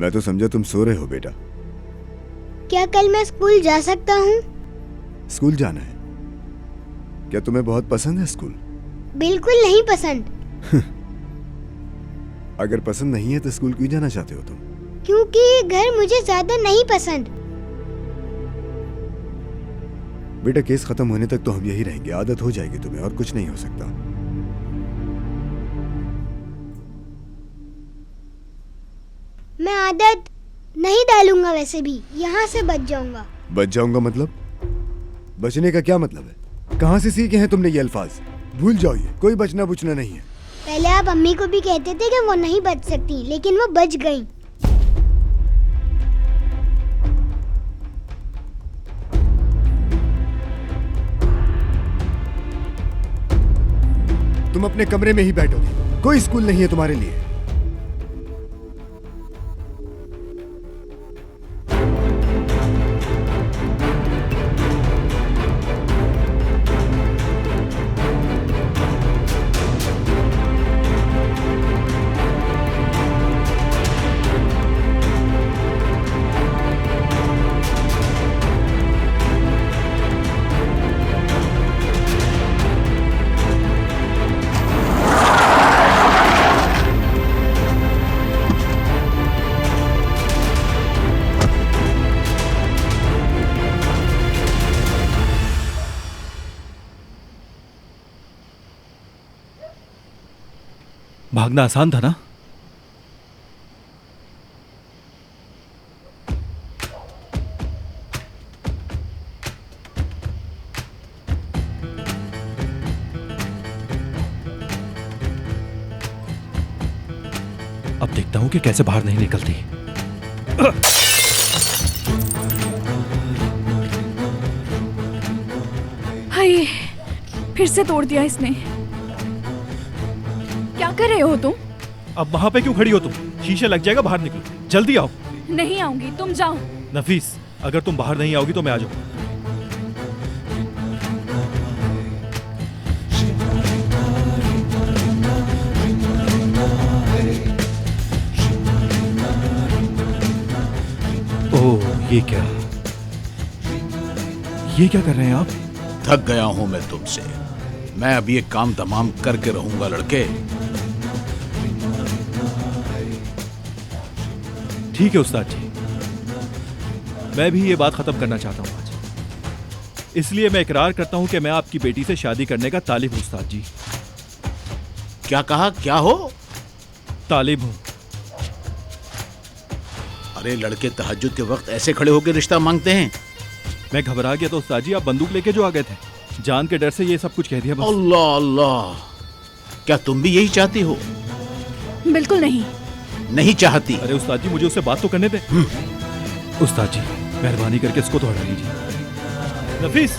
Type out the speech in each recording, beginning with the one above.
मैं तो समझा तुम सो रहे हो बेटा। क्या कल मैं स्कूल जा सकता हूँ? स्कूल जाना है? क्या तुम्हें बहुत पसंद है स्कूल? बिल्कुल नहीं पसंद। अगर पसंद नहीं है तो स्कूल क्यों जाना चाहते हो तुम? क्योंकि ये घर मुझे ज्यादा नहीं पसंद। बेटा केस खत्म होने तक तो हम यही रहेंगे, आदत हो जाएगी तुम्हें, और कुछ नहीं हो सकता। मैं आदत नहीं डालूंगा, वैसे भी यहाँ से बच जाऊंगा। बच जाऊंगा मतलब? बचने का क्या मतलब है? कहाँ से सीखे हैं तुमने ये अल्फाज? भूल जाओ, ये कोई बचना बुचना नहीं है। पहले आप अम्मी को भी कहते थे कि वो नहीं बच सकती, लेकिन वो बच गई। तुम अपने कमरे में ही बैठोगे, कोई स्कूल नहीं है तुम्हारे लिए। भागना आसान था ना? अब देखता हूं कि कैसे बाहर नहीं निकलती। हाय, फिर से तोड़ दिया इसने। क्या कर रहे हो तुम? अब वहां पे क्यों खड़ी हो तुम? शीशे लग जाएगा, बाहर निकलो, जल्दी आओ। नहीं आऊंगी, तुम जाओ। नफीस, अगर तुम बाहर नहीं आओगी तो मैं आ जाऊंगा। ओह, ये क्या कर रहे हैं आप? थक गया हूं मैं तुमसे। मैं अब ये काम तमाम करके रहूंगा लड़के। ठीक है उस्ताद जी, मैं भी ये बात खत्म करना चाहता हूं आज। इसलिए मैं इकरार करता हूं कि मैं आपकी बेटी से शादी करने का तालिब हूं उस्ताद जी। क्या कहा? क्या हो? तालिब हूं। अरे लड़के तहज्जुद के वक्त ऐसे खड़े होकर रिश्ता मांगते हैं? मैं घबरा गया तो उस्ताद जी आप बंदूक लेके जो आ गए थे, जान के डर से ये सब कुछ कह दिया बस। अल्लाह अल्लाह, क्या तुम भी यही चाहती हो? बिल्कुल नहीं। नहीं चाहती? अरे उस्ताद जी मुझे उससे बात तो करने दे। उस्ताद जी मेहरबानी करके इसको तो हटा लीजिए। नफीस,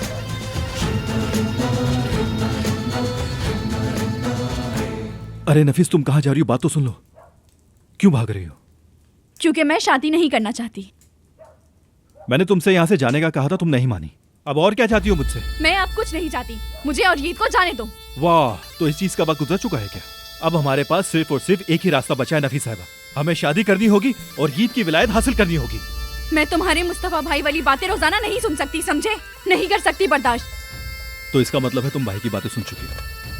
अरे नफीस तुम कहाँ जा रही हो? बात तो सुन लो। क्यों भाग रही हो? क्योंकि मैं शादी नहीं करना चाहती। मैंने तुमसे यहाँ से जाने का कहा था, तुम नहीं मानी। अब और क्या चाहती हो मुझसे? मैं अब कुछ नहीं चाहती, मुझे और ईद को जाने दो। वाह, तो इस चीज का वक्त गुजर चुका है क्या? अब हमारे पास सिर्फ और सिर्फ एक ही रास्ता बचा है नफीस साहिबा, हमें शादी करनी होगी और ईद की विलायत हासिल करनी होगी। मैं तुम्हारे मुस्तफा भाई वाली बातें रोजाना नहीं सुन सकती, समझे? नहीं कर सकती बर्दाश्त। तो इसका मतलब है तुम भाई की बातें सुन चुकी हो।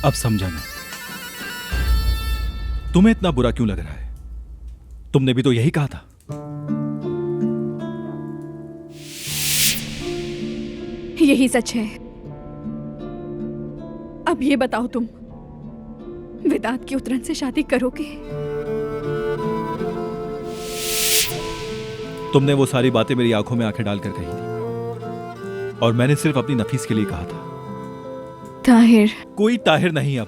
अब समझा मैं। तुम्हें इतना बुरा क्यों लग रहा है? तुमने भी तो यही कहा था। यही सच है। अब ये बताओ, तुम विदात की उतरन से शादी करोगे? तुमने वो सारी बातें मेरी आंखों में आंखें डालकर कही थी, और मैंने सिर्फ अपनी नफीस के लिए कहा था। ताहिर। कोई ताहिर नहीं, अब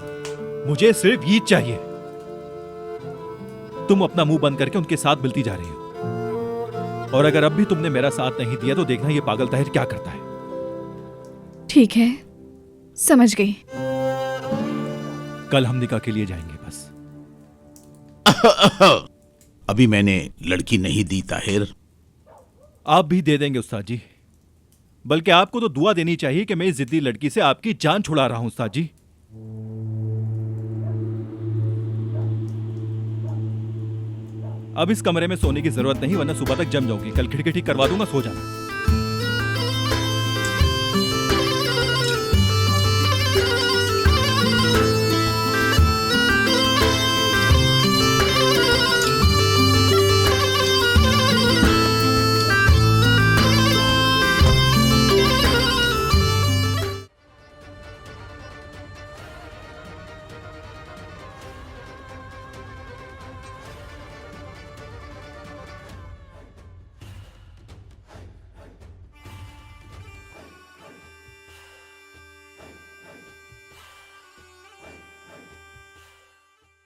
मुझे सिर्फ ईद चाहिए। तुम अपना मुंह बंद करके उनके साथ मिलती जा रही हो, और अगर अब भी तुमने मेरा साथ नहीं दिया तो देखना ये पागल ताहिर क्या करता है। ठीक है, समझ गई। कल हम निकाह के लिए जाएंगे बस। अभी मैंने लड़की नहीं दी ताहिर। आप भी दे देंगे उस्ताद जी, बल्कि आपको तो दुआ देनी चाहिए कि मैं इस जिद्दी लड़की से आपकी जान छुड़ा रहा हूं उस्ताद जी। अब इस कमरे में सोने की जरूरत नहीं, वरना सुबह तक जम जाऊंगी। कल खिड़की ठीक करवा दूंगा, सो जाना।